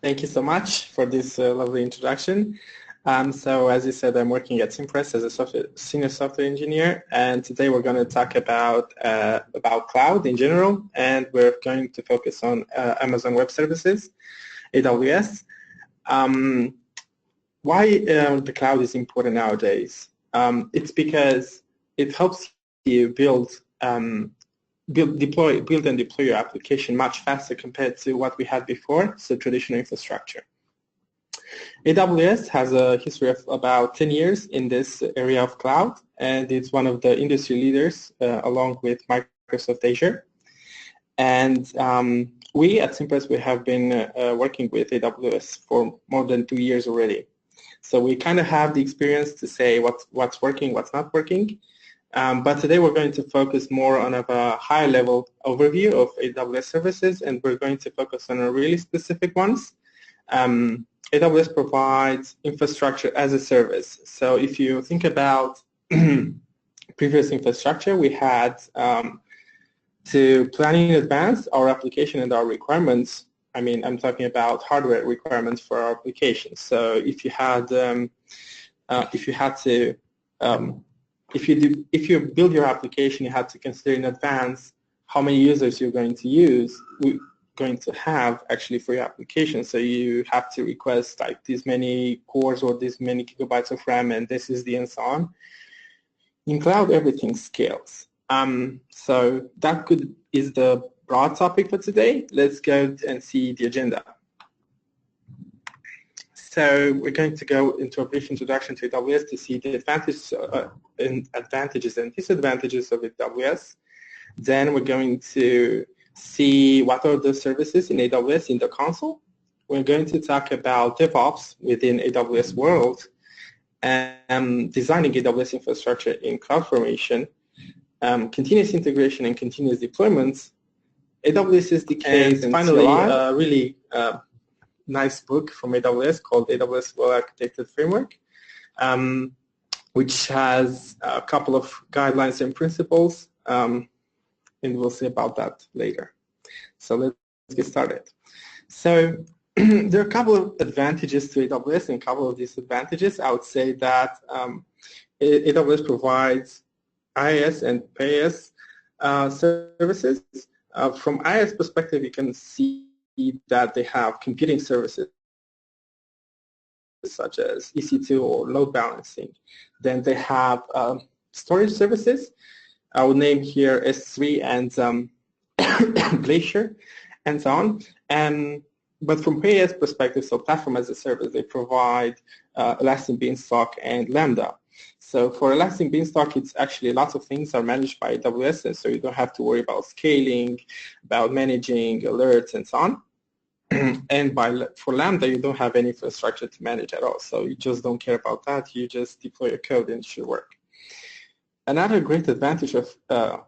Thank you so much for this lovely introduction. So as you said, I'm working at Simpress as a senior software engineer, and today we're going to talk about cloud in general, and we're going to focus on Amazon Web Services, AWS. Why the cloud is important nowadays? It's because it helps you build and deploy your application much faster compared to what we had before, so traditional infrastructure. AWS has a history of about 10 years in this area of cloud, and it's one of the industry leaders along with Microsoft Azure. And we at Simpress, we have been working with AWS for more than 2 years already. So we kind of have the experience to say what's working, what's not working. But today we're going to focus more on a high level overview of AWS services, and we're going to focus on a really specific ones. AWS provides infrastructure as a service. So if you think about previous infrastructure, we had to plan in advance our application and our requirements. I mean, I'm talking about hardware requirements for our application. So if you build your application, you had to consider in advance how many users you're going to have actually for your application. So you have to request like this many cores or this many gigabytes of RAM, and this is and so on. In cloud, everything scales. So that is the broad topic for today. Let's go and see the agenda. So we're going to go into a brief introduction to AWS to see the advantages and disadvantages of AWS. Then we're going to see what are the services in AWS in the console. We're going to talk about DevOps within AWS world and designing AWS infrastructure in CloudFormation, continuous integration and continuous deployments, AWS SDKs, and finally a really nice book from AWS called AWS Well-Architected Framework, which has a couple of guidelines and principles, and we'll see about that later. So let's get started. So there are a couple of advantages to AWS and a couple of disadvantages. I would say that AWS provides IaaS and PaaS services. From IaaS perspective, you can see that they have computing services such as EC2 or load balancing. Then they have storage services. I will name here S3 and Glacier and so on. But from PaaS perspective, so platform as a service, they provide Elastic Beanstalk and Lambda. So for Elastic Beanstalk, it's actually lots of things are managed by AWS, and so you don't have to worry about scaling, about managing alerts, and so on. And for Lambda, you don't have any infrastructure to manage at all, so you just don't care about that. You just deploy your code and it should work. Another great advantage of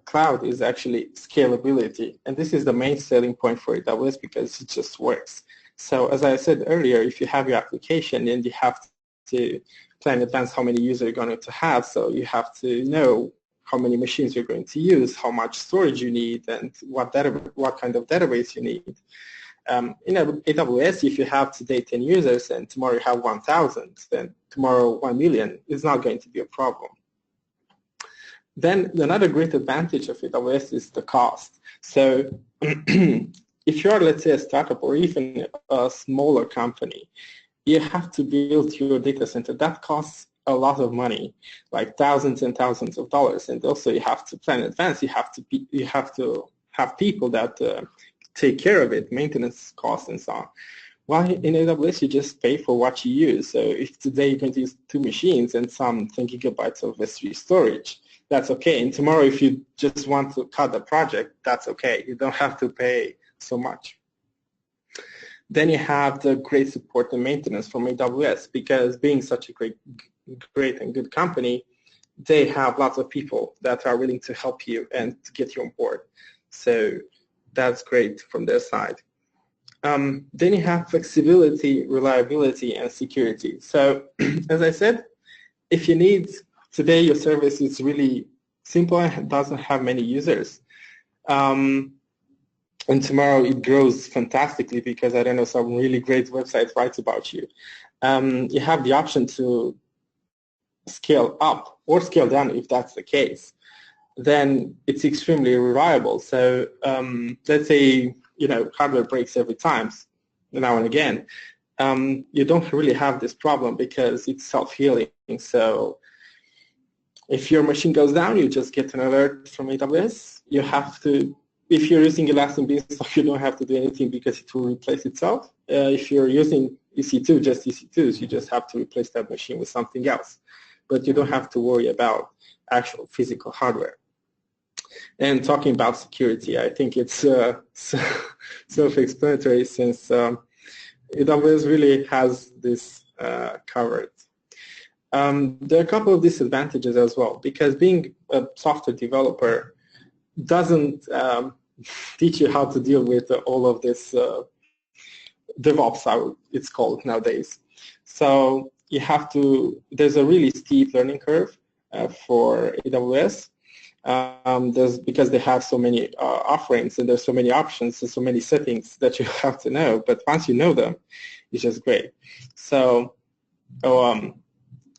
cloud is actually scalability, and this is the main selling point for AWS because it just works. So as I said earlier, if you have your application, then you have to plan in advance how many users you're going to have, so you have to know how many machines you're going to use, how much storage you need, and what kind of database you need. In AWS, if you have today 10 users and tomorrow you have 1,000, then tomorrow 1 million is not going to be a problem. Then another great advantage of AWS is the cost. So if you're, let's say, a startup or even a smaller company, you have to build your data center. That costs a lot of money, like thousands and thousands of dollars. And also you have to plan in advance. You have to have people that take care of it, maintenance costs and so on. While in AWS, you just pay for what you use. So if today you're going to use 2 machines and some 10 gigabytes of S3 storage, that's okay. And tomorrow, if you just want to cut the project, that's okay. You don't have to pay so much. Then you have the great support and maintenance from AWS, because being such a great and good company, they have lots of people that are willing to help you and to get you on board. So that's great from their side. Then you have flexibility, reliability, and security. So as I said, if you need, today your service is really simple and doesn't have many users. and tomorrow it grows fantastically because, I don't know, some really great website writes about you. You have the option to scale up or scale down if that's the case. Then it's extremely reliable. So let's say, hardware breaks every time, now and again. You don't really have this problem because it's self-healing. So if your machine goes down, you just get an alert from AWS. You have to, if you're using Elastic Beanstalk, you don't have to do anything because it will replace itself. If you're using EC2, just EC2s, you just have to replace that machine with something else. But you don't have to worry about actual physical hardware. And talking about security, I think it's self-explanatory since AWS really has this covered. There are a couple of disadvantages as well, because being a software developer doesn't teach you how to deal with all of this DevOps, how it's called nowadays. So you have to, there's a really steep learning curve for AWS. Because they have so many offerings and there's so many options and so many settings that you have to know. But once you know them, it's just great. So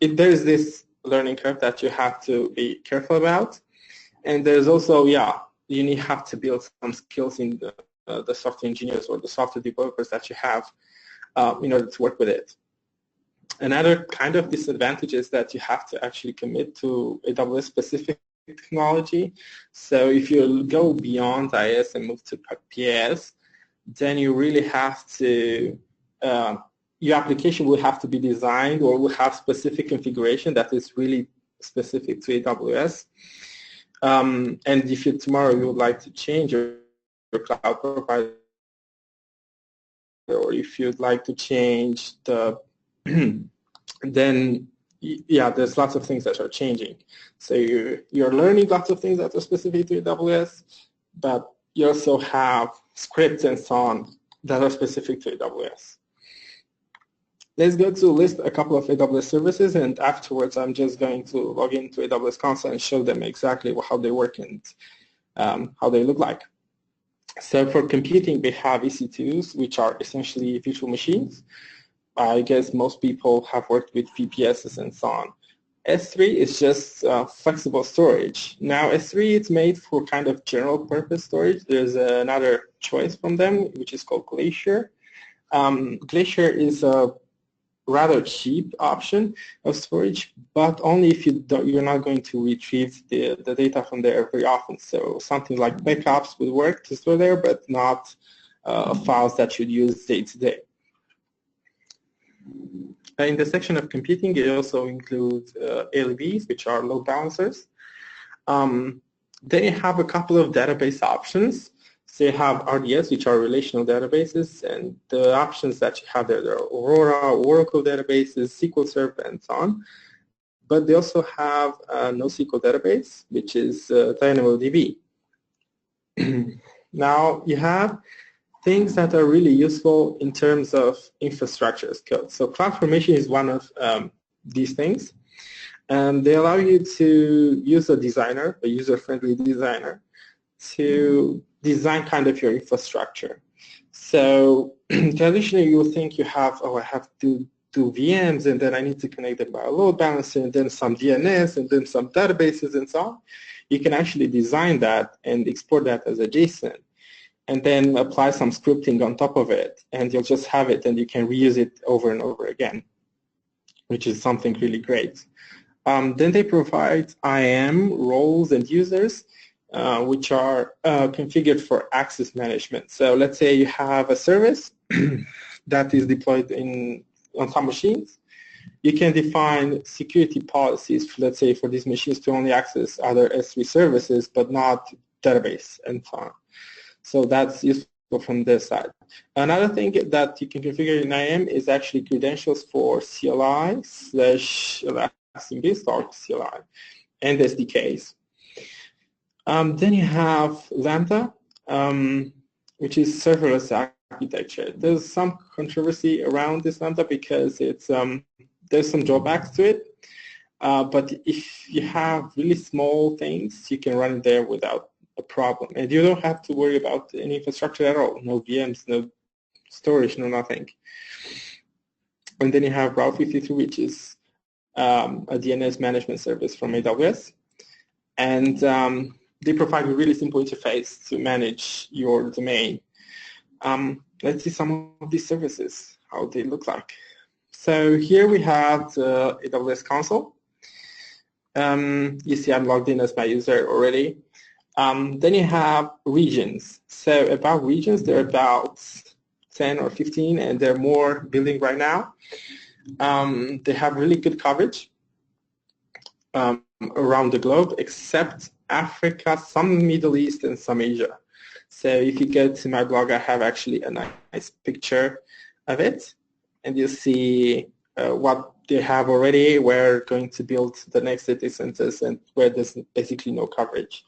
there's this learning curve that you have to be careful about. And there's also, you have to build some skills in the software engineers or the software developers that you have in order to work with it. Another kind of disadvantage is that you have to actually commit to AWS specific technology. So if you go beyond IS and move to PS, then you really have to, your application will have to be designed or will have specific configuration that is really specific to AWS. And if tomorrow you would like to change your cloud provider, or if you'd like to change the, then there's lots of things that are changing. So you're learning lots of things that are specific to AWS, but you also have scripts and so on that are specific to AWS. Let's go to list a couple of AWS services, and afterwards I'm just going to log into AWS console and show them exactly how they work and how they look like. So for computing, we have EC2s, which are essentially virtual machines. I guess most people have worked with VPSs and so on. S3 is just flexible storage. Now S3 is made for kind of general purpose storage. There's another choice from them, which is called Glacier. Glacier is a rather cheap option of storage, but only if you're not going to retrieve the data from there very often. So something like backups would work to store there, but not files that you'd use day to day. In the section of computing, it also includes ALBs, which are load balancers. Then you have a couple of database options. So you have RDS, which are relational databases, and the options that you have there are Aurora, Oracle databases, SQL Server, and so on. But they also have a NoSQL database, which is DynamoDB. Now you have things that are really useful in terms of infrastructure as code. So CloudFormation is one of these things. And they allow you to use a designer, a user-friendly designer, to design kind of your infrastructure. So traditionally you would think you have, I have to do VMs and then I need to connect them by a load balancer and then some DNS and then some databases and so on. You can actually design that and export that as a JSON and then apply some scripting on top of it, and you'll just have it and you can reuse it over and over again, which is something really great. Then they provide IAM roles and users, which are configured for access management. So let's say you have a service that is deployed on some machines. You can define security policies, let's say, for these machines to only access other S3 services, but not database and so on. So that's useful from this side. Another thing that you can configure in IAM is actually credentials for CLI / Elastic Beanstalk CLI and SDKs. Then you have Lambda, which is serverless architecture. There's some controversy around this Lambda because it's there's some drawbacks to it. But if you have really small things, you can run it there without a problem. And you don't have to worry about any infrastructure at all. No VMs, no storage, no nothing. And then you have Route 53, which is a DNS management service from AWS. And they provide a really simple interface to manage your domain. Let's see some of these services, how they look like. So here we have the AWS console. You see I'm logged in as my user already. Then you have regions. So about regions, there are about 10 or 15, and they're more building right now. They have really good coverage around the globe, except Africa, some Middle East, and some Asia. So if you go to my blog, I have actually a nice picture of it, and you'll see what they have already. We're going to build the next data centers, and where there's basically no coverage.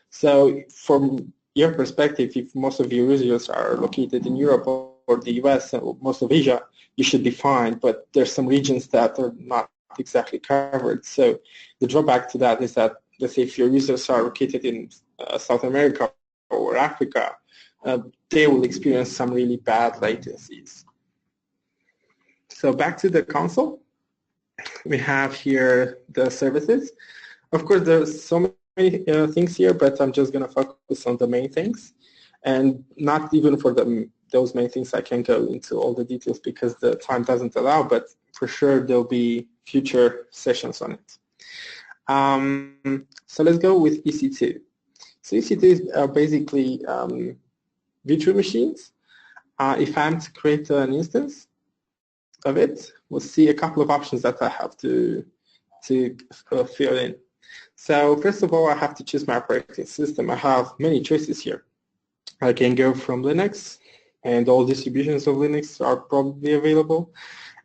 So from your perspective, if most of your users are located in Europe or the US or most of Asia, you should be fine, but there's some regions that are not exactly covered. So the drawback to that is that, let's say if your users are located in South America or Africa, they will experience some really bad latencies. So back to the console, we have here the services. Of course, there's so many things here, but I'm just going to focus on the main things. And not even for those main things I can go into all the details because the time doesn't allow, but for sure there'll be future sessions on it. So let's go with EC2. So EC2 are basically virtual machines. If I'm to create an instance of it, we'll see a couple of options that I have to fill in. So first of all, I have to choose my operating system. I have many choices here. I can go from Linux, and all distributions of Linux are probably available,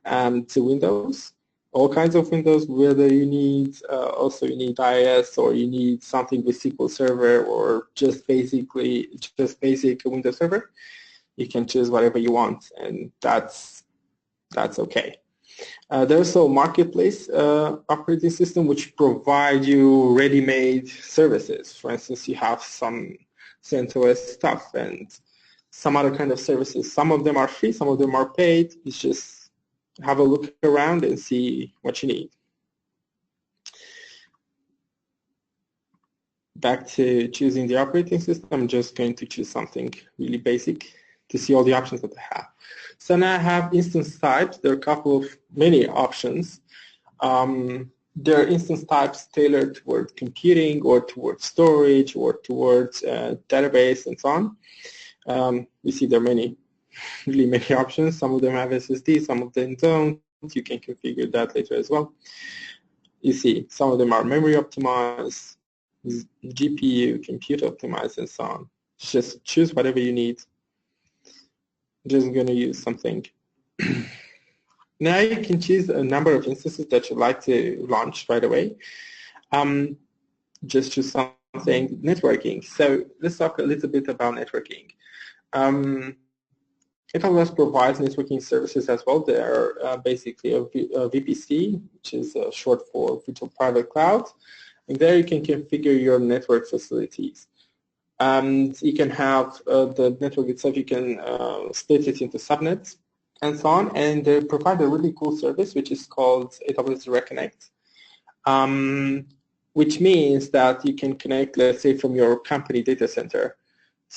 to Windows, all kinds of Windows, whether you need also you need IIS or you need something with SQL Server or just basic Windows Server. You can choose whatever you want, and that's okay. There's a marketplace operating system which provide you ready-made services. For instance, you have some CentOS stuff and some other kind of services. Some of them are free, some of them are paid. It's just have a look around and see what you need. Back to choosing the operating system, I'm just going to choose something really basic to see all the options that I have. So now I have instance types. There are many options. There are instance types tailored toward computing or towards storage or towards database and so on. You see there are really many options. Some of them have SSD, some of them don't. You can configure that later as well. You see some of them are memory optimized, GPU, compute optimized, and so on. Just choose whatever you need. I'm just going to use something. Now you can choose a number of instances that you'd like to launch right away. Just choose something, networking. So let's talk a little bit about networking. AWS provides networking services as well. They are basically a VPC, which is short for Virtual Private Cloud. And there you can configure your network facilities. And you can have the network itself, you can split it into subnets and so on. And they provide a really cool service, which is called AWS Direct Connect, which means that you can connect, let's say, from your company data center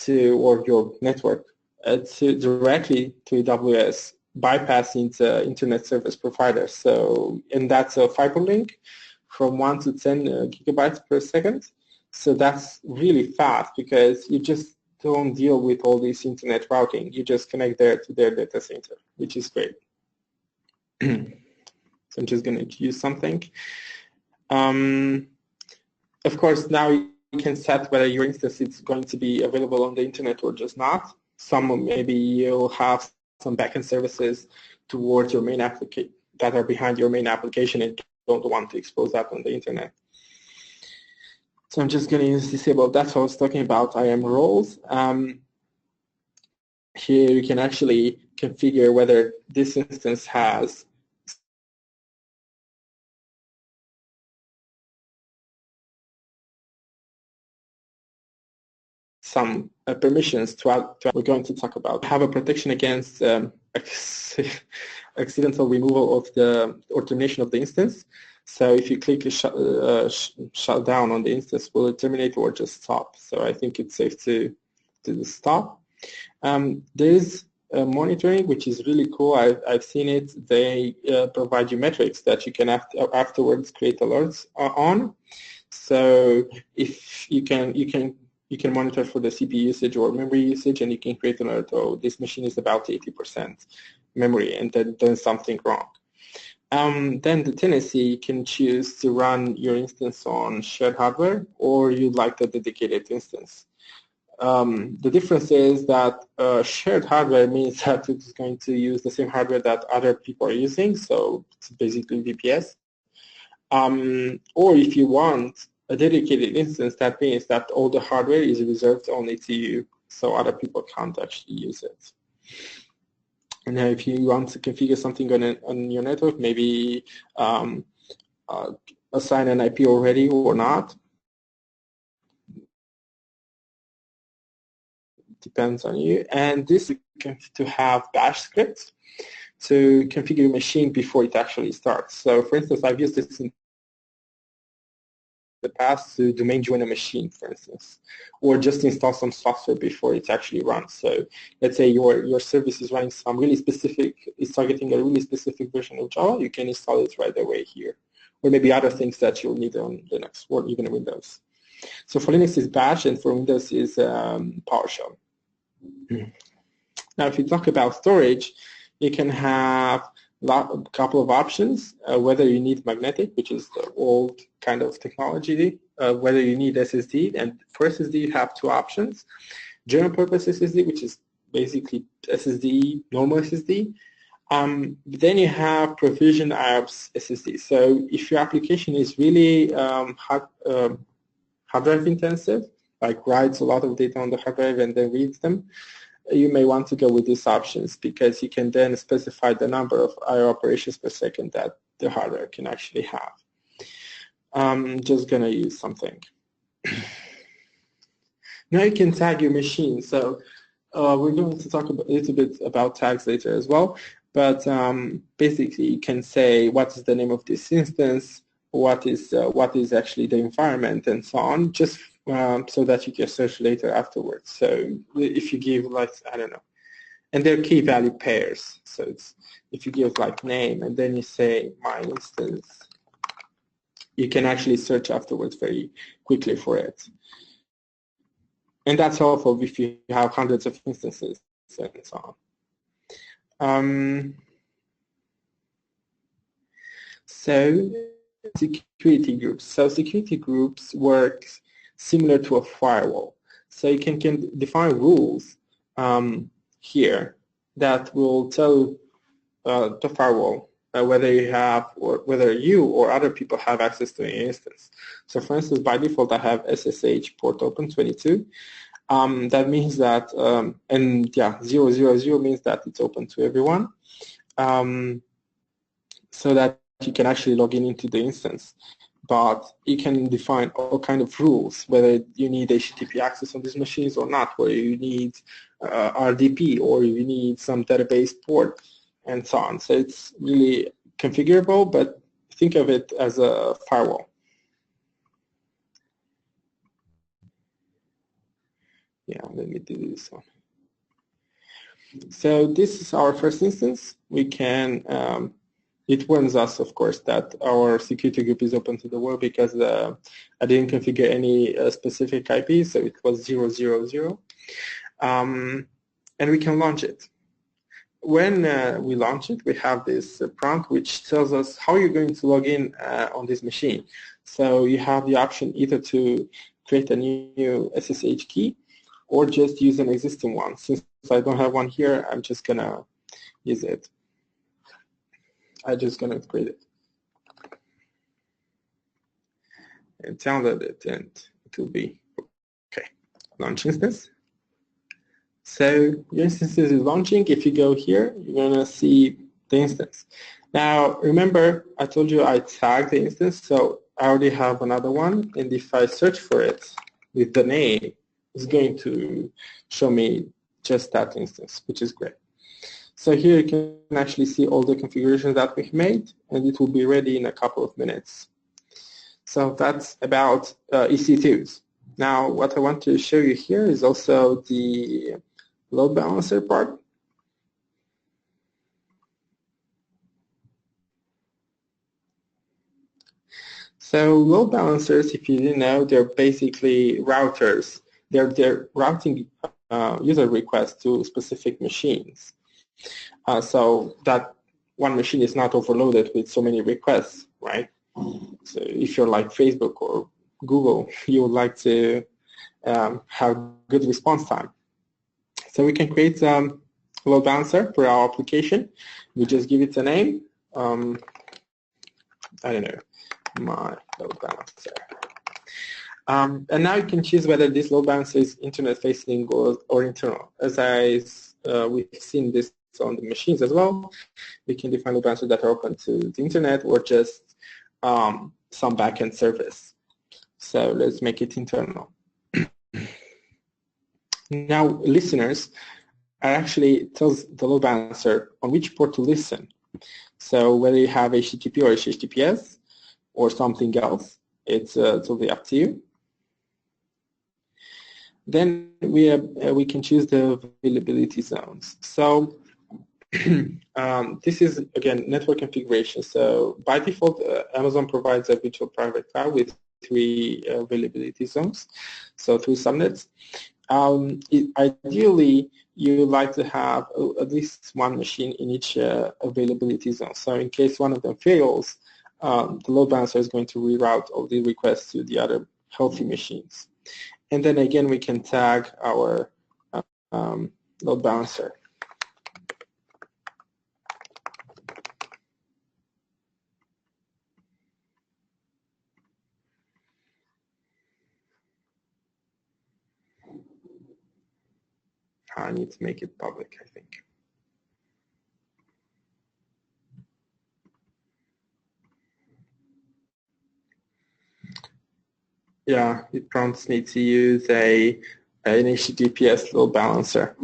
or your network directly to AWS, bypassing the internet service provider. So, and that's a fiber link from 1 to 10 gigabytes per second. So that's really fast because you just don't deal with all this internet routing. You just connect there to their data center, which is great. So I'm just going to use something. Of course, now you can set whether your instance is going to be available on the internet or just not. Maybe you'll have some backend services towards your main application that are behind your main application and don't want to expose that on the internet. So I'm just going to use disable. That's what I was talking about, IAM roles. Here you can actually configure whether this instance has some permissions to add. We're going to talk about. Have a protection against accidental removal of the or termination of the instance. So if you click shut down on the instance, will it terminate or just stop? So I think it's safe to stop. There's monitoring, which is really cool. I've seen it. They provide you metrics that you can afterwards create alerts on. So if you can monitor for the CPU usage or memory usage, and you can create an alert. Oh, this machine is about 80% memory, and then there's something wrong. Then the tenancy, you can choose to run your instance on shared hardware, or you'd like a dedicated instance. The difference is that shared hardware means that it's going to use the same hardware that other people are using, so it's basically VPS. Or if you want a dedicated instance, that means that all the hardware is reserved only to you, so other people can't actually use it. And now if you want to configure something on your network, maybe assign an IP already or not, depends on you. And this you can to have bash scripts to configure your machine before it actually starts. So for instance, I've used this in the past to domain join a machine, for instance, or just install some software before it actually runs. So let's say your service is running some really specific, is targeting a really specific version of Java, you can install it right away here. Or maybe other things that you'll need on Linux or even Windows. So for Linux is bash, and for Windows is PowerShell. Now if you talk about storage, you can have a couple of options, whether you need magnetic, which is the old kind of technology, whether you need SSD. And for SSD, you have two options. General purpose SSD, which is basically SSD, normal SSD. Then you have provision IOPS SSD. So if your application is really hard drive intensive, like writes a lot of data on the hard drive and then reads them, you may want to go with these options, because you can then specify the number of I/O operations per second that the hardware can actually have. I'm just going to use something. Now you can tag your machine. So we're going to talk a little bit about tags later as well. But basically, you can say what is the name of this instance, what is actually the environment, and so on, just so that you can search later afterwards. So if you give, like, I don't know, and they're key value pairs. So it's, if you give like name and then you say my instance, you can actually search afterwards very quickly for it. And that's helpful if you have hundreds of instances and so on. So security groups. So security groups work similar to a firewall. So you can define rules here that will tell the firewall whether you have, or whether you or other people have access to an instance. So for instance, by default, I have SSH port open 22. That means that, and yeah, 000 means that it's open to everyone, so that you can actually log into the instance. But you can define all kind of rules, whether you need HTTP access on these machines or not, whether you need RDP or you need some database port, and so on. So it's really configurable, but think of it as a firewall. Yeah, let me do this one. So this is our first instance. We can, it warns us, of course, that our security group is open to the world, because I didn't configure any specific IP, so it was 000. And we can launch it. When we launch it, we have this prompt which tells us how you're going to log in on this machine. So you have the option either to create a new SSH key or just use an existing one. Since I don't have one here, I'm just going to use it. I'm just going to create it and download it, and it will be okay. Launch instance. So your instance is launching. If you go here, you're going to see the instance. Now, remember, I told you I tagged the instance, so I already have another one. And if I search for it with the name is going to show me just that instance, which is great. So here you can actually see all the configurations that we've made, and it will be ready in a couple of minutes. So that's about EC2s. Now, what I want to show you here is also the load balancer part. So load balancers, if you didn't know, they're basically routers. They're routing user requests to specific machines. So that one machine is not overloaded with so many requests, right? So if you're like Facebook or Google, you would like to have good response time. So we can create a load balancer for our application. We just give it a name. I don't know, my load balancer. And now you can choose whether this load balancer is internet facing or internal. As we've seen this on the machines as well, we can define load balancers that are open to the internet or just some backend service. So let's make it internal. Now listeners are actually tells the load balancer on which port to listen. So whether you have HTTP or HTTPS or something else, it's totally up to you. Then we can choose the availability zones. So this is, again, network configuration. So by default, Amazon provides a virtual private cloud with 3 availability zones, so 3 subnets. Ideally, you would like to have at least 1 machine in each availability zone. So in case one of them fails, the load balancer is going to reroute all the requests to the other healthy machines. And then again, we can tag our load balancer. I need to make it public, I think. Yeah, it prompts me to use an HTTPS load balancer.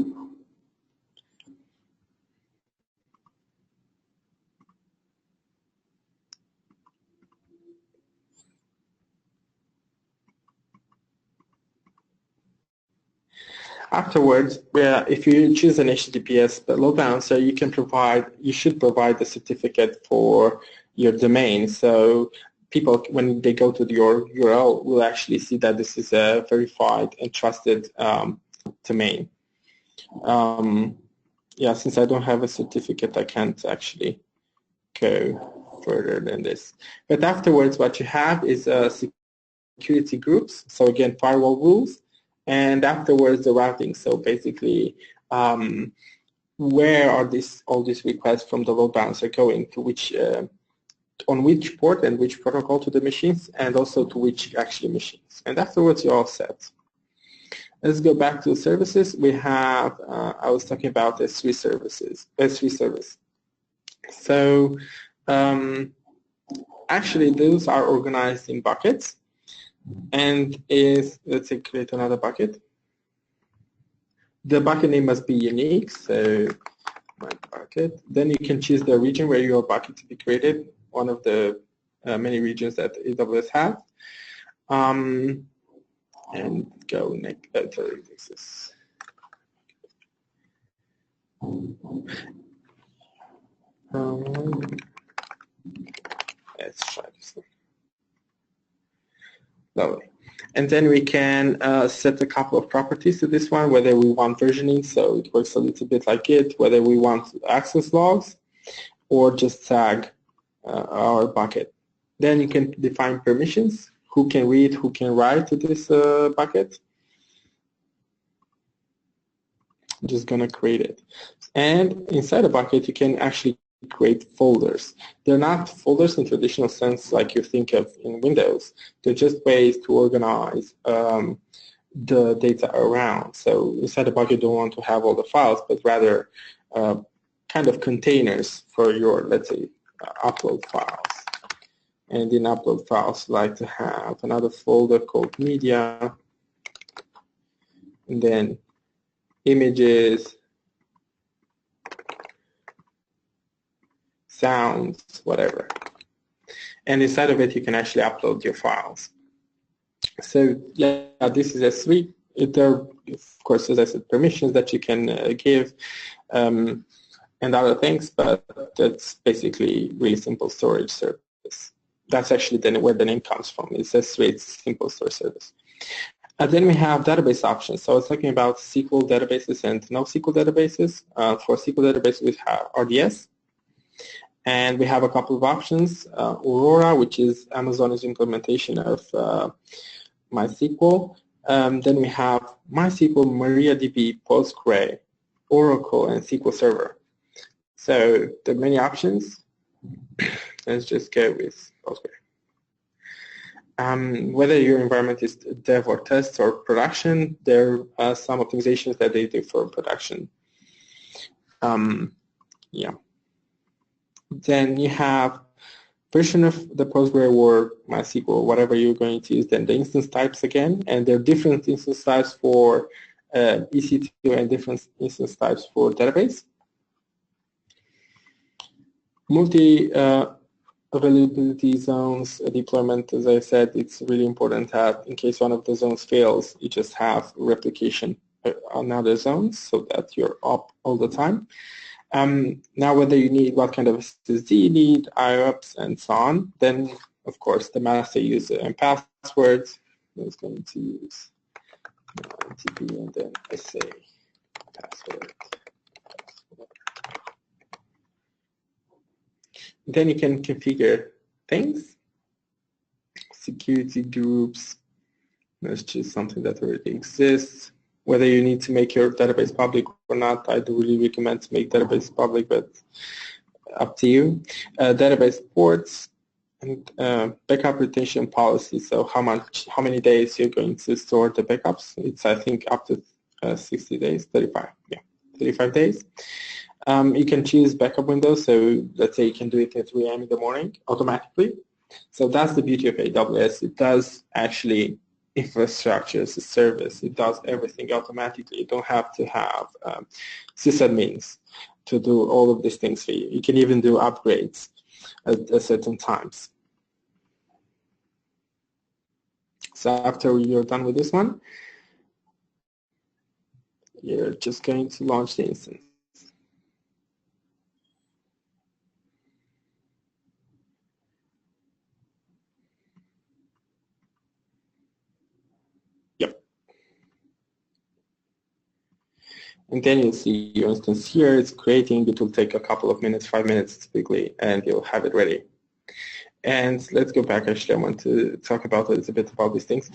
Afterwards, if you choose an HTTPS load balancer, you should provide the certificate for your domain. So people, when they go to your URL, will actually see that this is a verified and trusted domain. Yeah, since I don't have a certificate, I can't actually go further than this. But afterwards, what you have is security groups. So again, firewall rules. And afterwards, the routing. So basically, where are all these requests from the load balancer going to which, on which port and which protocol to the machines, and also to which actually machines. And afterwards, you're all set. Let's go back to services. We have, I was talking about S3 service. So actually, those are organized in buckets. And let's say, create another bucket. The bucket name must be unique, so my bucket. Then you can choose the region where your bucket to be created, one of the many regions that AWS have. And go next. Sorry, this is. Let's try this one. Lovely. And then we can set a couple of properties to this one, whether we want versioning, so it works a little bit like Git, whether we want access logs, or just tag our bucket. Then you can define permissions, who can read, who can write to this bucket. I'm just going to create it. And inside a bucket, you can actually create folders. They're not folders in traditional sense like you think of in Windows. They're just ways to organize the data around. So inside a bucket, you don't want to have all the files, but rather kind of containers for your, let's say, upload files. And in upload files, like to have another folder called media, and then images, sounds, whatever. And inside of it, you can actually upload your files. So yeah, this is S3. There are, of course, as I said, permissions that you can give and other things, but that's basically really simple storage service. That's actually then where the name comes from. It's S3, it's simple storage service. And then we have database options. So I was talking about SQL databases and NoSQL databases. For SQL databases, we have RDS. And we have a couple of options. Aurora, which is Amazon's implementation of MySQL. Then we have MySQL, MariaDB, Postgre, Oracle, and SQL Server. So there are many options. Let's just go with Postgre. Whether your environment is dev or test or production, there are some optimizations that they do for production. Yeah. Then you have version of the Postgre or MySQL, whatever you're going to use, then the instance types again, and there are different instance types for EC2 and different instance types for database. Multi-availability zones deployment, as I said, it's really important that in case one of the zones fails, you just have replication on other zones so that you're up all the time. Now, whether you need what kind of SSD you need, IOPS, and so on, then, of course, the master user and passwords is going to use TP and then SA password. Then you can configure things, security groups. That's just something that already exists. Whether you need to make your database public or not, I do really recommend to make database public, but up to you. Database ports and backup retention policy. So how many days you're going to store the backups? It's I think up to 60 days, 35. Yeah, 35 days. You can choose backup windows. So let's say you can do it at 3 a.m. in the morning automatically. So that's the beauty of AWS. It does actually infrastructure as a service. It does everything automatically. You don't have to have sysadmins to do all of these things for you. You can even do upgrades at certain times. So after you're done with this one, you're just going to launch the instance. And then you'll see your instance here. It's creating. It will take a couple of minutes, 5 minutes typically, and you'll have it ready. And let's go back. Actually, I want to talk about a little bit about these things.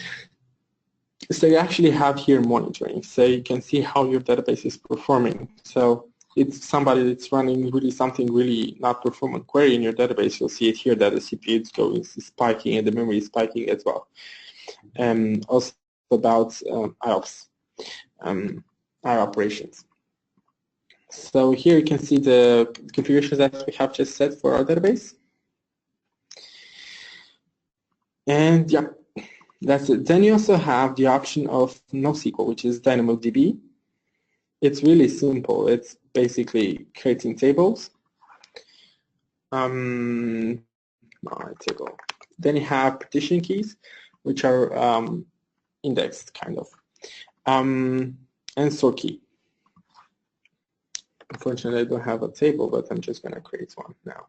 So you actually have here monitoring. So you can see how your database is performing. So it's somebody that's running really something really not performant query in your database. You'll see it here that the CPU is going spiking and the memory is spiking as well. Also about IOPS. Our operations. So here you can see the configurations that we have just set for our database. And yeah, that's it. Then you also have the option of NoSQL, which is DynamoDB. It's really simple. It's basically creating tables. Table. Then you have partition keys, which are indexed kind of. And store key. Unfortunately, I don't have a table, but I'm just going to create one now.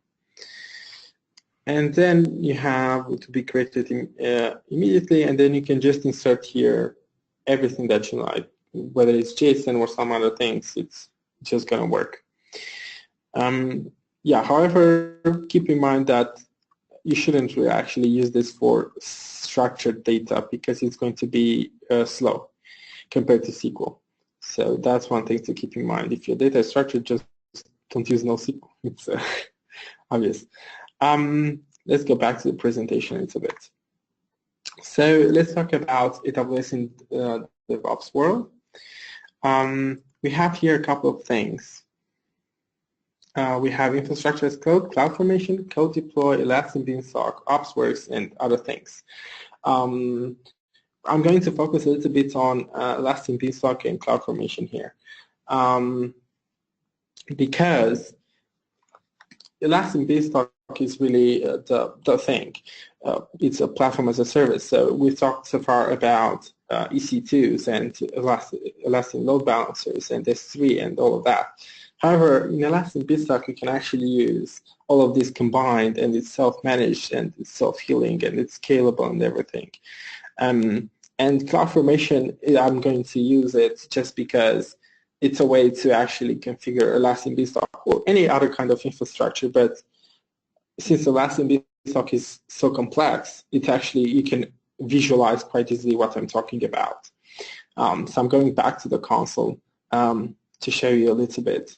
And then you have to be created immediately, and then you can just insert here everything that you like, whether it's JSON or some other things. It's just going to work. Yeah. However, keep in mind that you shouldn't really actually use this for structured data because it's going to be slow compared to SQL. So that's one thing to keep in mind. If your data is structured, just don't use NoSQL. It's obvious. Let's go back to the presentation a little bit. So let's talk about AWS in the DevOps world. We have here a couple of things. We have infrastructure as code, CloudFormation, code deploy, Elastic Beanstalk, OpsWorks, and other things. I'm going to focus a little bit on Elastic Beanstalk and CloudFormation here, because Elastic Beanstalk is really the thing. It's a platform as a service. So we've talked so far about EC2s and Elastic Load Balancers and S3 and all of that. However, in Elastic Beanstalk, you can actually use all of this combined, and it's self-managed and it's self-healing and it's scalable and everything. And CloudFormation, I'm going to use it just because it's a way to actually configure Elastic Beanstalk or any other kind of infrastructure. But since Elastic Beanstalk is so complex, it actually, you can visualize quite easily what I'm talking about. So I'm going back to the console to show you a little bit.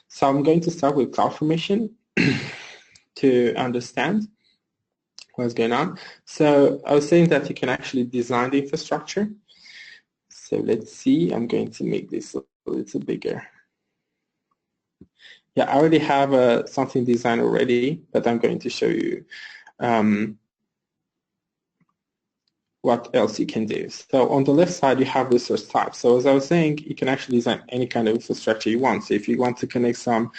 So I'm going to start with CloudFormation to understand what's going on. So I was saying that you can actually design the infrastructure. So let's see, I'm going to make this a little bigger. Yeah, I already have something designed already, but I'm going to show you what else you can do. So on the left side, you have resource types. So as I was saying, you can actually design any kind of infrastructure you want. So if you want to connect some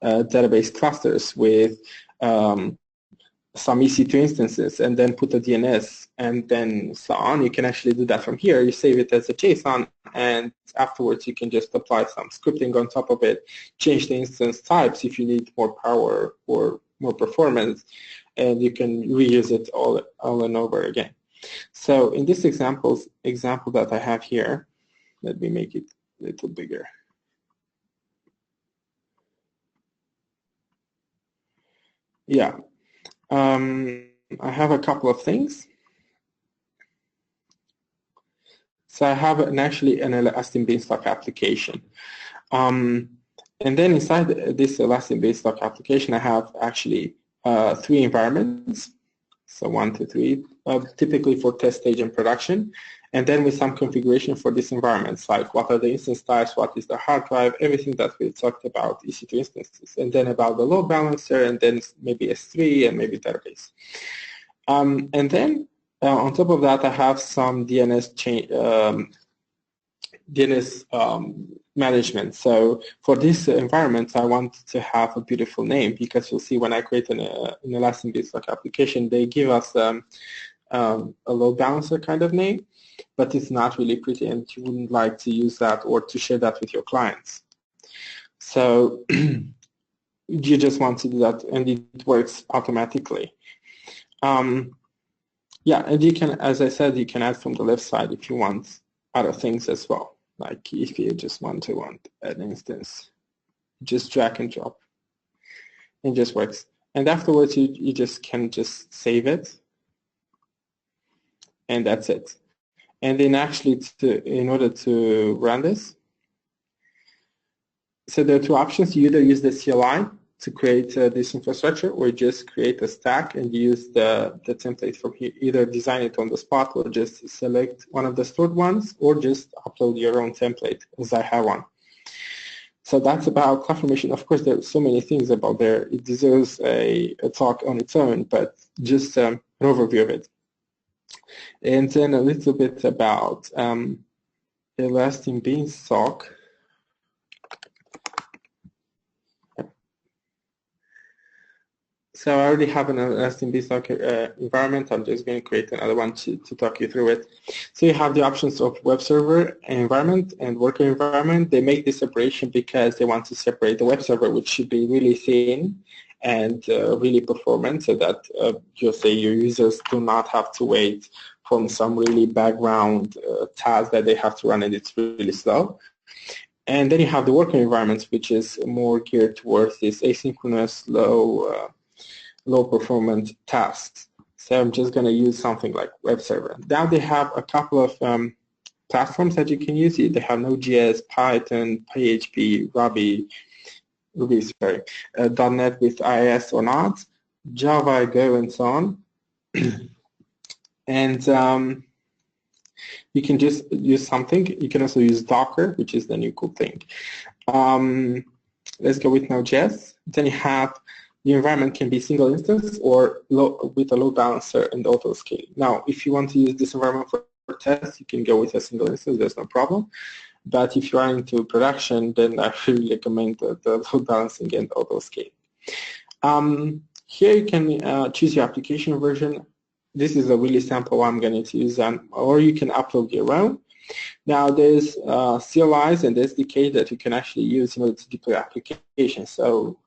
database clusters with some EC2 instances and then put a DNS and then so on, you can actually do that from here. You save it as a JSON, and afterwards you can just apply some scripting on top of it, change the instance types if you need more power or more performance, and you can reuse it all and over again. So in this example that I have here, let me make it a little bigger. Yeah, I have a couple of things. So I have actually an Elastic Beanstalk application. And then inside this Elastic Beanstalk application, I have actually 3 environments. So 1, 2, 3, typically for test stage and production. And then with some configuration for these environments, like what are the instance types, what is the hard drive, everything that we talked about, EC2 instances, and then about the load balancer, and then maybe S3 and maybe database. And then on top of that, I have some DNS management. So for this environment, I want to have a beautiful name, because you'll see when I create an Elastic Beanstalk application, they give us a load balancer kind of name, but it's not really pretty, and you wouldn't like to use that or to share that with your clients. So you just want to do that, and it works automatically. Yeah, and you can, as I said, you can add from the left side if you want other things as well. Like if you just want an instance, just drag and drop. It just works. And afterwards, you just can just save it, and that's it. And then actually, in order to run this, so there are 2 options. You either use the CLI to create this infrastructure, or just create a stack and use the template from here. Either design it on the spot, or just select one of the stored ones, or just upload your own template, as I have one. So that's about CloudFormation. Of course, there are so many things about there. It deserves a talk on its own, but just an overview of it. And then a little bit about Elastic Beanstalk. So I already have an Elastic Beanstalk environment. I'm just going to create another one to talk you through it. So you have the options of web server environment and worker environment. They make this separation because they want to separate the web server, which should be really thin and really performant, so that your users do not have to wait from some really background task that they have to run, and it's really slow. And then you have the worker environments, which is more geared towards this asynchronous, low performance tasks. So I'm just going to use something like web server. Now they have a couple of platforms that you can use. They have Node.js, Python, PHP, Ruby, .NET with IIS or not, Java, Go, and so on. And you can just use something. You can also use Docker, which is the new cool thing. Let's go with Node.js. Then you have the environment can be single instance or with a load balancer and auto scaling. Now, if you want to use this environment for test, you can go with a single instance, there's no problem. But if you are into production, then I really recommend the load balancing and auto-scaling. Here you can choose your application version. This is a really sample I'm going to use, or you can upload your own. Now there's CLIs and SDK that you can actually use in order to deploy applications. So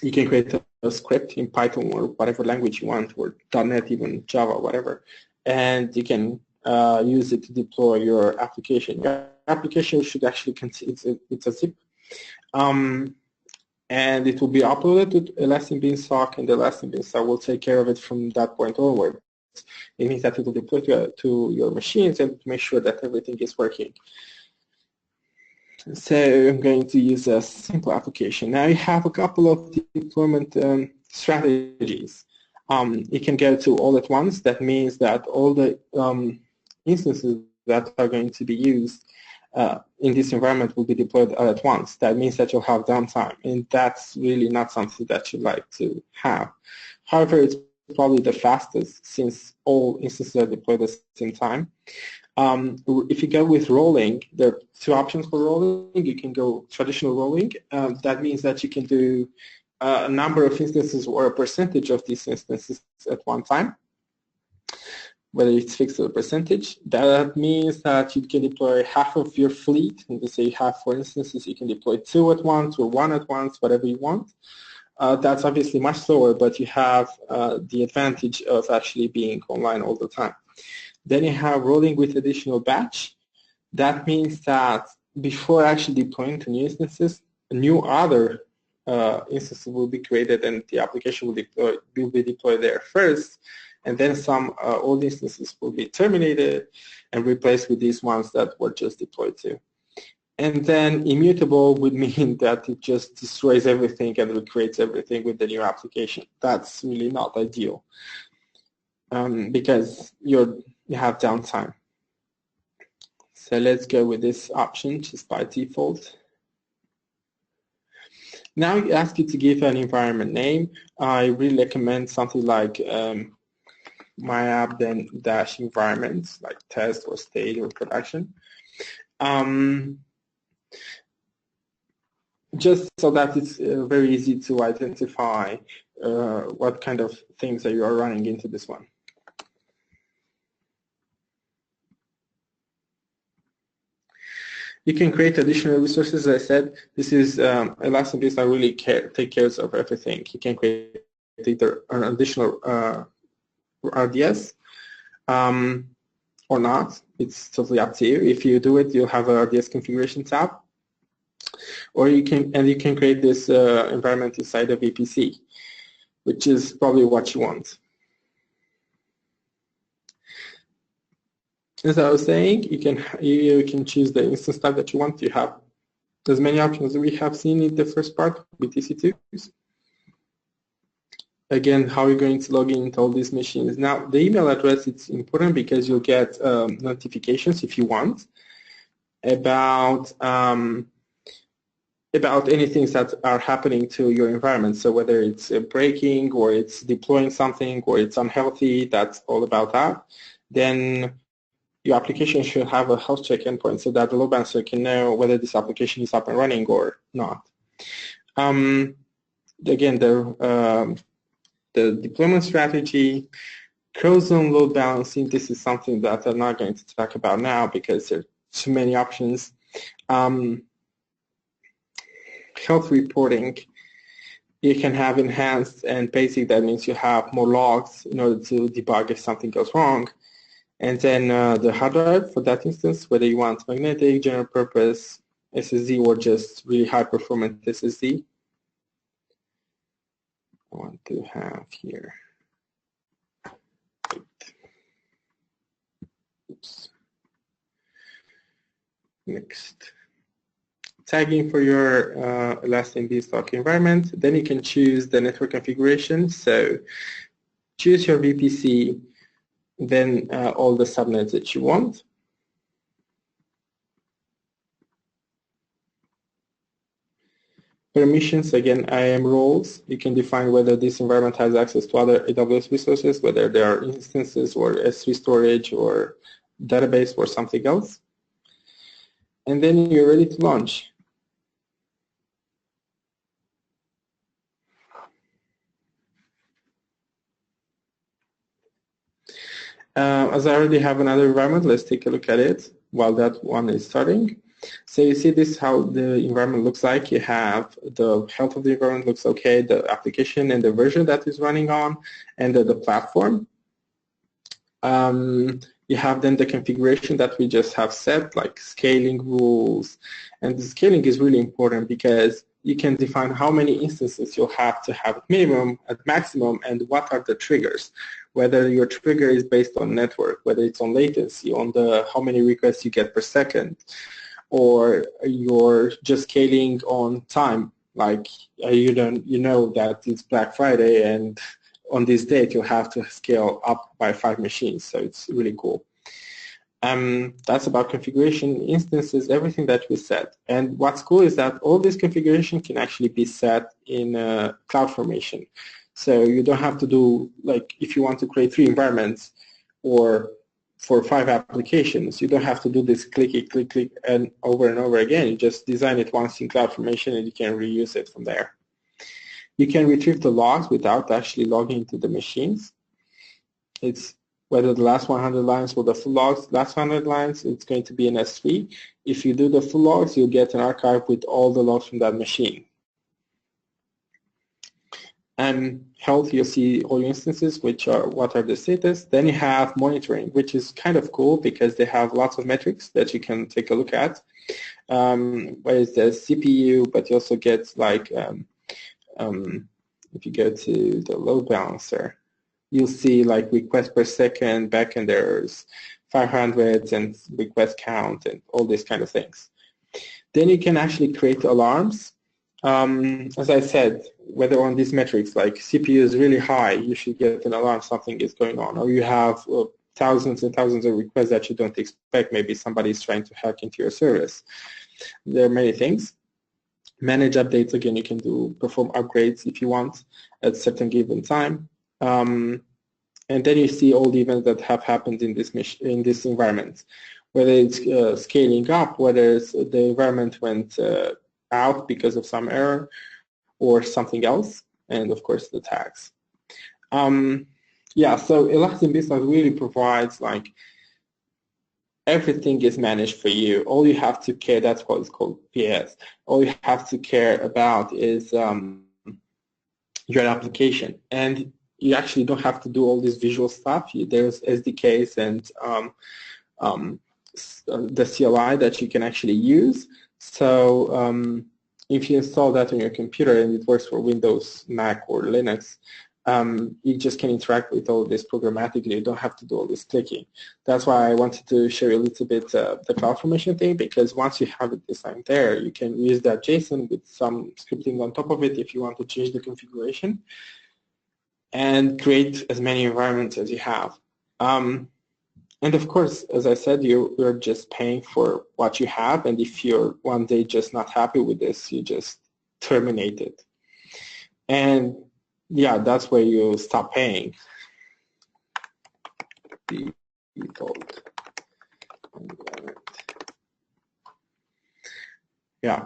you can create a script in Python or whatever language you want, or .NET, even Java, whatever, and you can use it to deploy your application. Your application should actually contain, it's a zip, and it will be uploaded to Elastic Beanstalk, and the Elastic Beanstalk will take care of it from that point onward. It means that it will deploy to your machines and make sure that everything is working. So I'm going to use a simple application. Now you have a couple of deployment strategies. You can go to all at once. That means that all the instances that are going to be used in this environment will be deployed all at once. That means that you'll have downtime, and that's really not something that you'd like to have. However, it's probably the fastest since all instances are deployed at the same time. If you go with rolling, there are two options for rolling. You can go traditional rolling. That means that you can do a number of instances or a percentage of these instances at one time, whether it's fixed or a percentage. That means that you can deploy half of your fleet. And let's say you have 4 instances, you can deploy 2 at once or 1 at once, whatever you want. That's obviously much slower, but you have the advantage of actually being online all the time. Then you have rolling with additional batch. That means that before actually deploying to new instances, new other instances will be created and the application will be deployed there first, and then some old instances will be terminated and replaced with these ones that were just deployed to. And then immutable would mean that it just destroys everything and recreates everything with the new application. That's really not ideal because you have downtime. So let's go with this option just by default. Now you ask you to give an environment name. I really recommend something like my app then dash environments like test or state or production. Just so that it's very easy to identify what kind of things that you are running into this one. You can create additional resources. As I said, this is Elastic Beanstalk really take care of everything. You can create either an additional RDS or not. It's totally up to you. If you do it, you'll have a RDS configuration tab, or you can create this environment inside of VPC, which is probably what you want. As I was saying, you can choose the instance type that you want. You have as many options as we have seen in the first part, BTC2s. Again, how you're going to log into all these machines. Now, the email address, it's important because you'll get notifications if you want about anything that are happening to your environment. So whether it's breaking or it's deploying something or it's unhealthy, that's all about that. Then your application should have a health check endpoint so that the load balancer can know whether this application is up and running or not. Again, the deployment strategy, cross-zone load balancing, this is something that I'm not going to talk about now because there are too many options. Health reporting, you can have enhanced and basic. That means you have more logs in order to debug if something goes wrong. And then the hard drive for that instance, whether you want magnetic, general purpose, SSD, or just really high performance SSD. I want to have here. Oops. Next. Tagging for your Elastic Beanstalk environment. Then you can choose the network configuration. So choose your VPC, then all the subnets that you want. Permissions, again, IAM roles. You can define whether this environment has access to other AWS resources, whether there are instances or S3 storage or database or something else. And then you're ready to launch. As I already have another environment, let's take a look at it while that one is starting. So you see this how the environment looks like. You have the health of the environment looks okay, the application and the version that is running on, and the platform. You have then the configuration that we just have set, like scaling rules. And the scaling is really important because you can define how many instances you'll have to have at minimum, at maximum, and what are the triggers. Whether your trigger is based on network, whether it's on latency, on the how many requests you get per second, or you're just scaling on time, like you know that it's Black Friday and on this date you'll have to scale up by 5 machines, so it's really cool. That's about configuration, instances, everything that we set. And what's cool is that all this configuration can actually be set in CloudFormation. So you don't have to do, like, if you want to create 3 environments or for 5 applications, you don't have to do this click, and over again. You just design it once in CloudFormation and you can reuse it from there. You can retrieve the logs without actually logging into the machines. It's whether the last 100 lines or the full logs, last 100 lines, it's going to be an S3. If you do the full logs, you'll get an archive with all the logs from that machine. And health, you'll see all your instances, which are what are the status. Then you have monitoring, which is kind of cool because they have lots of metrics that you can take a look at. Where is the CPU, but you also get like, if you go to the load balancer, you'll see like requests per second, backend errors, 500 and request count and all these kind of things. Then you can actually create alarms. As I said, whether on these metrics, like CPU is really high, you should get an alarm something is going on, or you have thousands and thousands of requests that you don't expect. Maybe somebody is trying to hack into your service. There are many things. Manage updates, again, you can perform upgrades if you want at a certain given time. And then you see all the events that have happened in this environment, whether it's scaling up, whether it's the environment went out because of some error or something else, and of course the tags. Yeah, so Elastic Business really provides like everything is managed for you. All you have to care, that's what is called PS. All you have to care about is your application, and you actually don't have to do all this visual stuff. There's SDKs and the CLI that you can actually use. So if you install that on your computer and it works for Windows, Mac, or Linux, you just can interact with all this programmatically. You don't have to do all this clicking. That's why I wanted to show you a little bit the CloudFormation thing, because once you have it designed there, you can use that JSON with some scripting on top of it if you want to change the configuration and create as many environments as you have. And of course, as I said, you're just paying for what you have, and if you're one day just not happy with this, you just terminate it. And yeah, that's where you stop paying. Default environment. Yeah.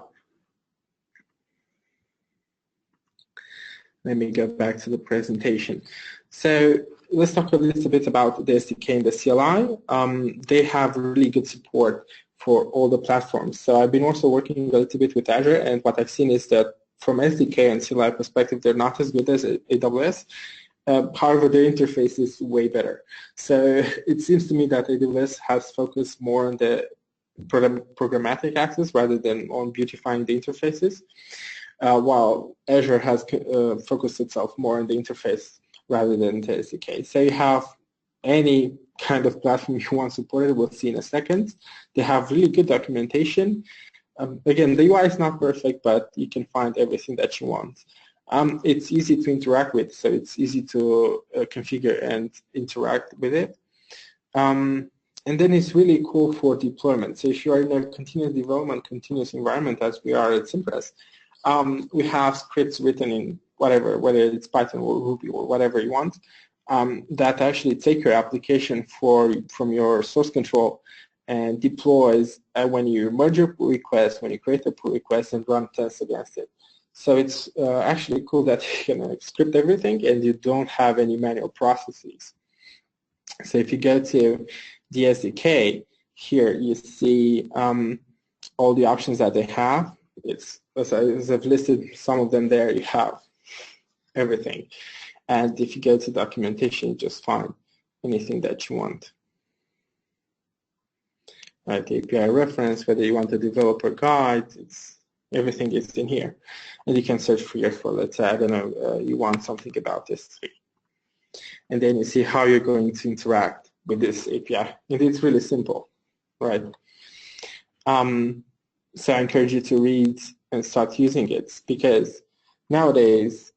Let me go back to the presentation. So let's talk a little bit about the SDK and the CLI. They have really good support for all the platforms. So I've been also working a little bit with Azure, and what I've seen is that from SDK and CLI perspective, they're not as good as AWS. However, their interface is way better. So it seems to me that AWS has focused more on the programmatic access rather than on beautifying the interfaces, while Azure has focused itself more on the interface rather than the SDK. So you have any kind of platform you want supported, we'll see in a second. They have really good documentation. Again, the UI is not perfect, but you can find everything that you want. It's easy to interact with, so it's easy to configure and interact with it. And then it's really cool for deployment. So if you are in a continuous development, continuous environment, as we are at Cimpress, we have scripts written in whatever, whether it's Python or Ruby or whatever you want, that actually take your application from your source control and deploys when you merge your pull request, when you create a pull request, and run tests against it. So it's actually cool that you can script everything and you don't have any manual processes. So if you go to the SDK, here you see all the options that they have. It's, as I've listed some of them there, you have everything. And if you go to documentation, you just find anything that you want. Like API reference, whether you want a developer guide, everything is in here. And you can search for, let's say, I don't know, you want something about this. And then you see how you're going to interact with this API. And it's really simple, right? So I encourage you to read and start using it, because nowadays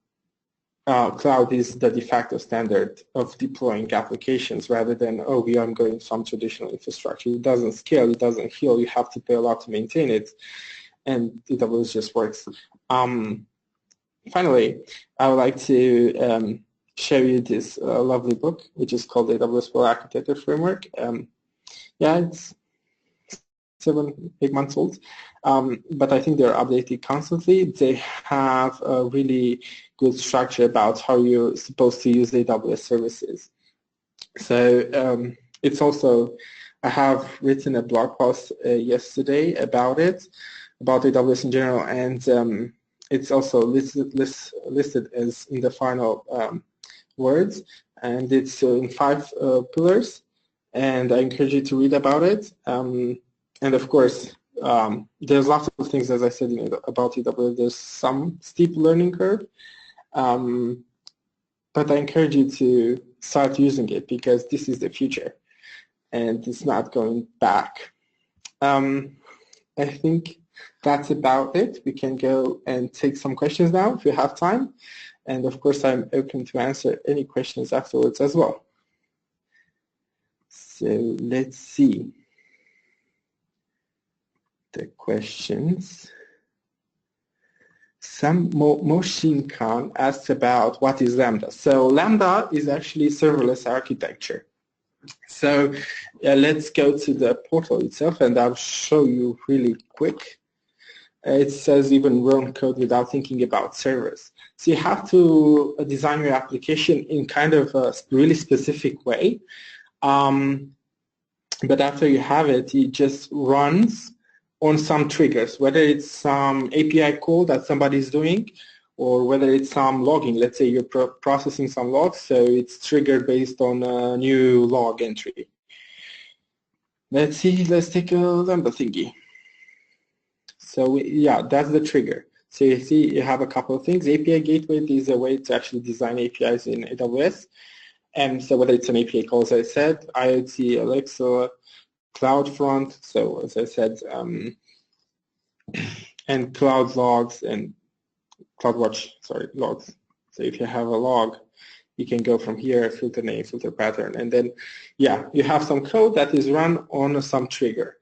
cloud is the de facto standard of deploying applications, rather than, oh, we are going some traditional infrastructure. It doesn't scale, it doesn't heal, you have to pay a lot to maintain it, and AWS just works. Finally, I would like to show you this lovely book, which is called AWS Well Architecture Framework. Yeah, it's 7-8 months old, but I think they're updated constantly. They have a really good structure about how you're supposed to use AWS services. So it's also, I have written a blog post yesterday about it, about AWS in general, and it's also listed as in the final words, and it's in 5 pillars, and I encourage you to read about it. And of course, there's lots of things, as I said, about AWS. There's some steep learning curve, but I encourage you to start using it, because this is the future, and it's not going back. I think that's about it. We can go and take some questions now if you have time. And of course, I'm open to answer any questions afterwards as well. So let's see the questions. Moshin Khan asked about what is Lambda. So Lambda is actually serverless architecture. So let's go to the portal itself, and I'll show you really quick. It says even run code without thinking about servers. So you have to design your application in kind of a really specific way. But after you have it, it just runs on some triggers, whether it's some API call that somebody's doing, or whether it's some logging. Let's say you're processing some logs, so it's triggered based on a new log entry. Let's see, let's take a Lambda thingy. So yeah, that's the trigger. So you see you have a couple of things. API gateway is a way to actually design APIs in AWS. And so whether it's an API call, as I said, IoT, Alexa, CloudFront, so as I said, and Cloud Logs and CloudWatch, logs. So if you have a log, you can go from here, filter name, filter pattern, and then, yeah, you have some code that is run on some trigger.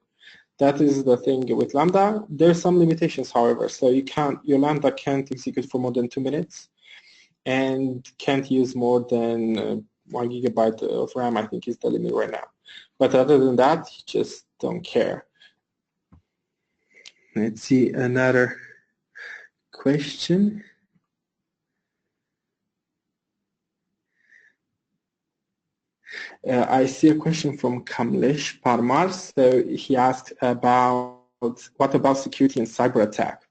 That is the thing with Lambda. There's some limitations, however. So your Lambda can't execute for more than 2 minutes, and can't use more than 1 gigabyte of RAM, I think is the limit right now. But other than that, you just don't care. Let's see another question. I see a question from Kamlesh Parmar. So he asked about what about security and cyber attack.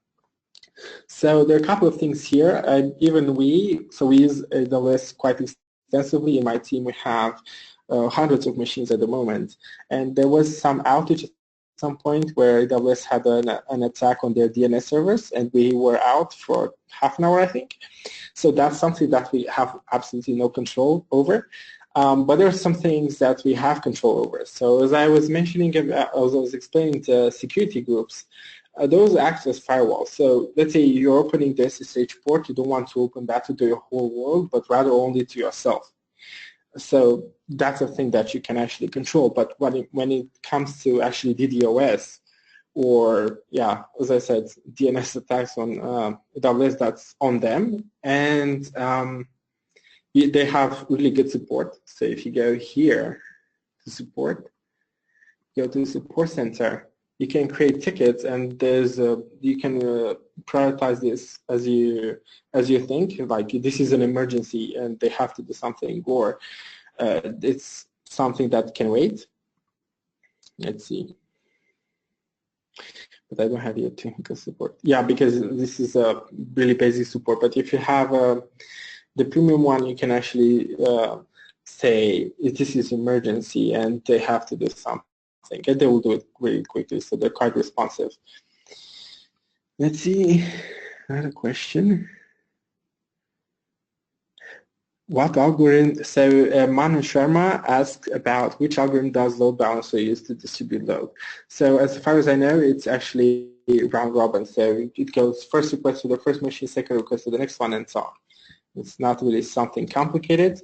So there are a couple of things here. Even we use AWS quite extensively. In my team, we have hundreds of machines at the moment. And there was some outage at some point where AWS had an attack on their DNS servers, and we were out for half an hour, I think. So that's something that we have absolutely no control over. But there are some things that we have control over. So as I was mentioning, as I was explaining to security groups, those act as firewalls. So let's say you're opening the SSH port, you don't want to open that to the whole world, but rather only to yourself. So that's a thing that you can actually control. But when it comes to actually DDoS or yeah, as I said, DNS attacks on AWS, that's on them. And they have really good support. So if you go here to support, go to support center, you can create tickets, and there's you can prioritize this as you think, like this is an emergency and they have to do something, or it's something that can wait. Let's see. But I don't have your technical support. Yeah, because this is a really basic support. But if you have the premium one, you can actually say this is emergency and they have to do something, and they will do it really quickly. So they're quite responsive. Let's see, another question. What algorithm? So Manu Sharma asked about which algorithm does load balancer use to distribute load. So as far as I know, it's actually round robin. So it goes first request to the first machine, second request to the next one, and so on. It's not really something complicated.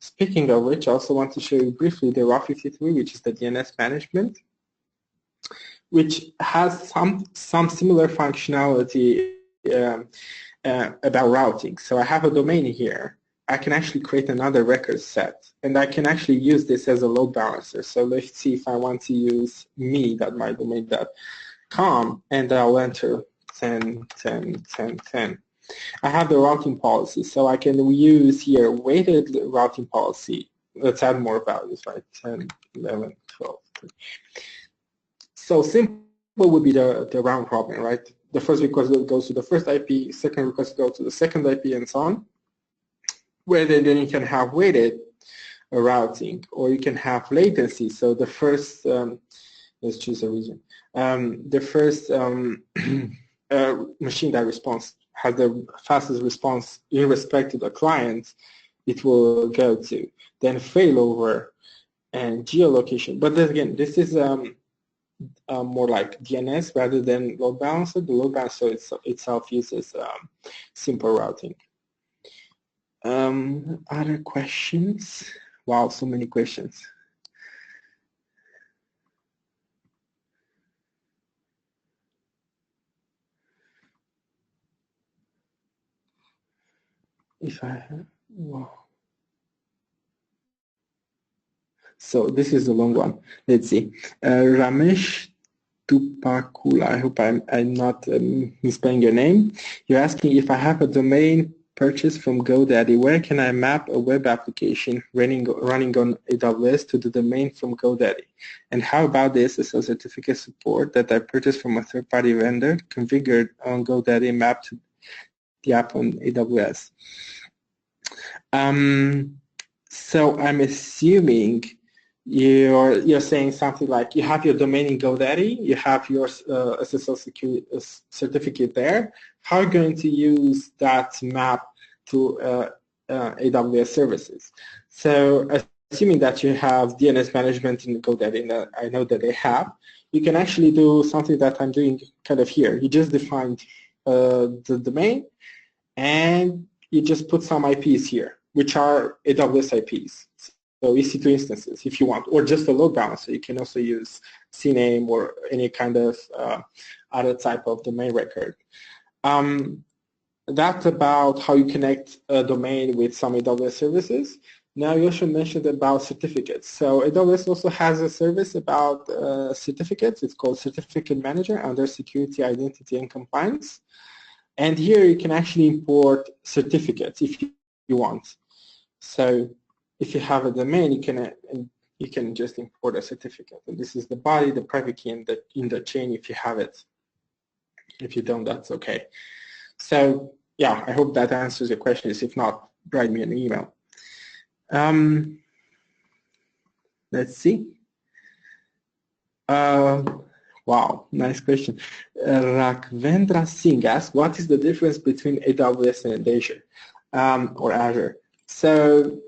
Speaking of which, I also want to show you briefly the RAW53, which is the DNS management, which has some similar functionality about routing. So I have a domain here. I can actually create another record set, and I can actually use this as a load balancer. So let's see if I want to use me.mydomain.com, and I'll enter 10, 10, 10, 10. I have the routing policy, so I can use here weighted routing policy. Let's add more values, right? 10, 11, 12. 13. So simple would be the round robin, right? The first request goes to the first IP, second request goes to the second IP, and so on. Where then you can have weighted routing, or you can have latency. So the first, let's choose a region. The first machine that responds has the fastest response in respect to the client it will go to. Then failover and geolocation. But then again, this is more like DNS rather than load balancer. The load balancer itself uses simple routing. Other questions? Wow, so many questions. If I have, wow. So this is a long one. Let's see. Ramesh Tupakula, I hope I'm not misspelling your name. You're asking if I have a domain purchase from GoDaddy, where can I map a web application running on AWS to the domain from GoDaddy? And how about this as a certificate support that I purchased from a third-party vendor, configured on GoDaddy, mapped to the app on AWS? So I'm assuming you're saying something like you have your domain in GoDaddy, you have your SSL certificate there. How are you going to use that map to AWS services? So assuming that you have DNS management in GoDaddy, and I know that they have, you can actually do something that I'm doing kind of here. You just defined the domain, and you just put some IPs here, which are AWS IPs. So EC2 instances if you want, or just a load balancer. You can also use CNAME or any kind of other type of domain record. That's about how you connect a domain with some AWS services. Now you also mentioned about certificates. So AWS also has a service about certificates. It's called Certificate Manager under Security, Identity, and Compliance. And here you can actually import certificates if you want. So if you have a domain, you can just import a certificate. And this is the body, the private key, and in the chain if you have it. If you don't, that's okay. So yeah, I hope that answers your questions. If not, write me an email. Let's see. Wow, nice question. Rakvendra Singh asks, what is the difference between AWS and Azure, or Azure? So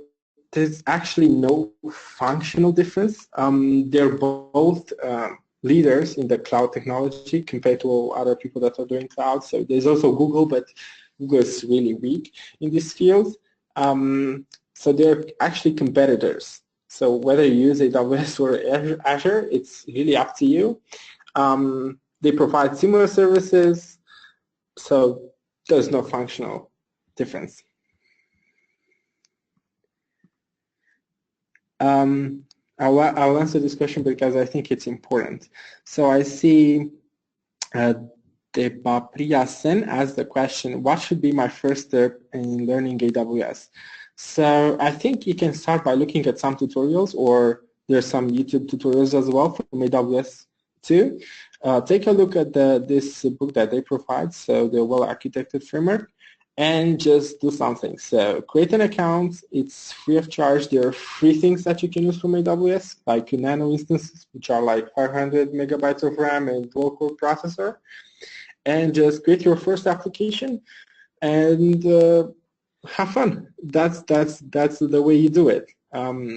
there's actually no functional difference. They're both leaders in the cloud technology compared to other people that are doing cloud. So there's also Google, but Google is really weak in this field. So they're actually competitors. So whether you use AWS or Azure, it's really up to you. They provide similar services, so there's no functional difference. I'll answer this question because I think it's important. So I see Debapriyasen as the question, what should be my first step in learning AWS? So I think you can start by looking at some tutorials, or there's some YouTube tutorials as well from AWS too. Take a look at this book that they provide, so the well-architected framework, and just do something. So create an account. It's free of charge. There are free things that you can use from AWS, like Nano instances, which are like 500 megabytes of RAM and dual-core processor. And just create your first application and have fun. That's the way you do it.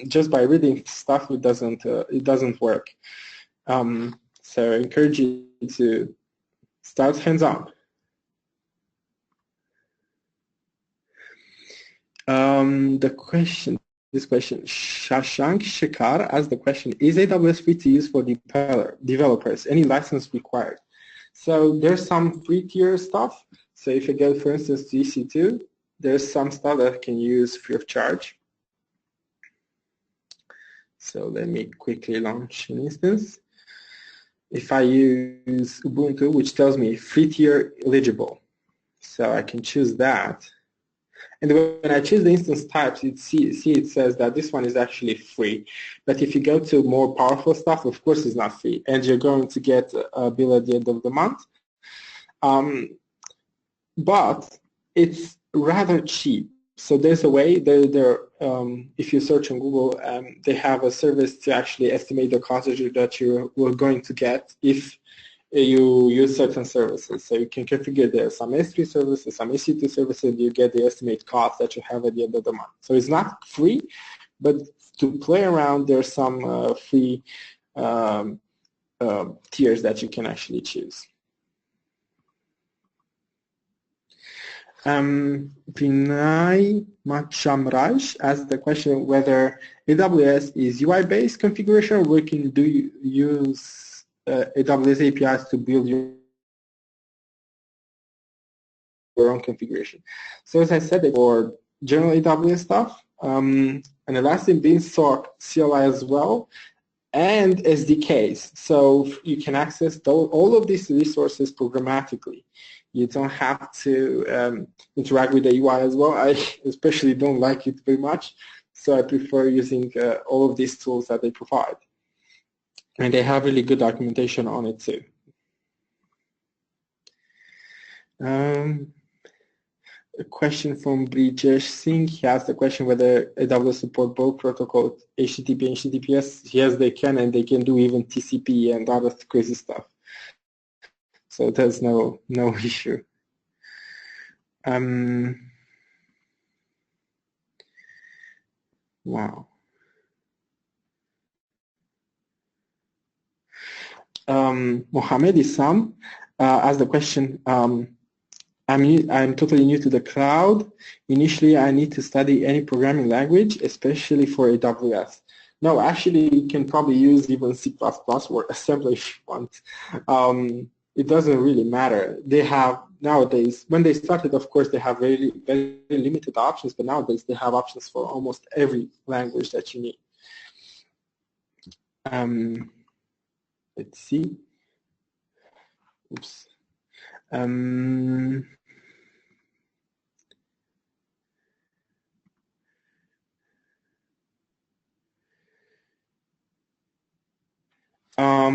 Just by reading stuff, it doesn't work. So I encourage you to start hands-on. This question, Shashank Shekhar asked the question, is AWS free to use for developers? Any license required? So there's some free tier stuff. So if you go, for instance, to EC2, there's some stuff that you can use free of charge. So let me quickly launch an instance. If I use Ubuntu, which tells me free tier eligible, so I can choose that. And when I choose the instance types, it says that this one is actually free. But if you go to more powerful stuff, of course it's not free. And you're going to get a bill at the end of the month. But it's rather cheap. So there's a way, if you search on Google, they have a service to actually estimate the cost that you were going to get if you use certain services. So you can configure there some S3 services, some EC2 services, you get the estimate cost that you have at the end of the month. So it's not free, but to play around, there's some free tiers that you can actually choose. Vinay Machamraj asked the question whether AWS is UI-based configuration, or we can use AWS APIs to build your own configuration. So as I said, for general AWS stuff, and Elastic Beanstalk CLI as well, and SDKs. So you can access all of these resources programmatically. You don't have to interact with the UI as well. I especially don't like it very much, so I prefer using all of these tools that they provide. And they have really good documentation on it too. A question from Brijesh Singh. He asked the question whether AWS support both protocols, HTTP and HTTPS. Yes, they can, and they can do even TCP and other crazy stuff. So there's no issue. Wow. Mohammed Isam asked the question, I'm totally new to the cloud. Initially, I need to study any programming language, especially for AWS. No, actually, you can probably use even C++ or assembly if you want. It doesn't really matter. They have, nowadays, when they started, of course, they have very, very limited options, but nowadays they have options for almost every language that you need. Let's see. Oops.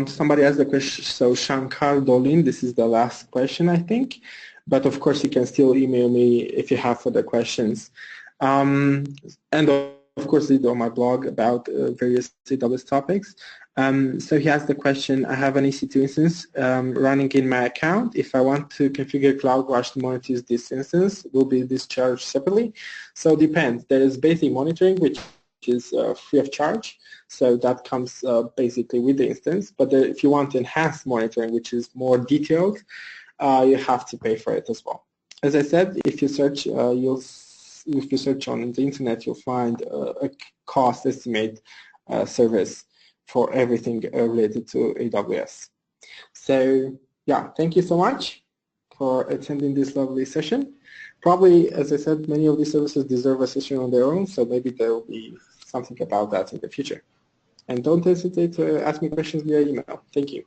Somebody asked the question, so Shankar Dolin, this is the last question, I think. But of course, you can still email me if you have further questions. And of course, read on my blog about various AWS topics. So he asked the question, I have an EC2 instance running in my account. If I want to configure CloudWatch to monitor this instance, will be discharged separately? So it depends. There is basic monitoring, which is free of charge. So that comes basically with the instance. But if you want enhanced monitoring, which is more detailed, you have to pay for it as well. As I said, if you search, if you search on the internet, you'll find a cost estimate service for everything related to AWS. So yeah, thank you so much for attending this lovely session. Probably, as I said, many of these services deserve a session on their own, so maybe there will be something about that in the future. And don't hesitate to ask me questions via email. Thank you.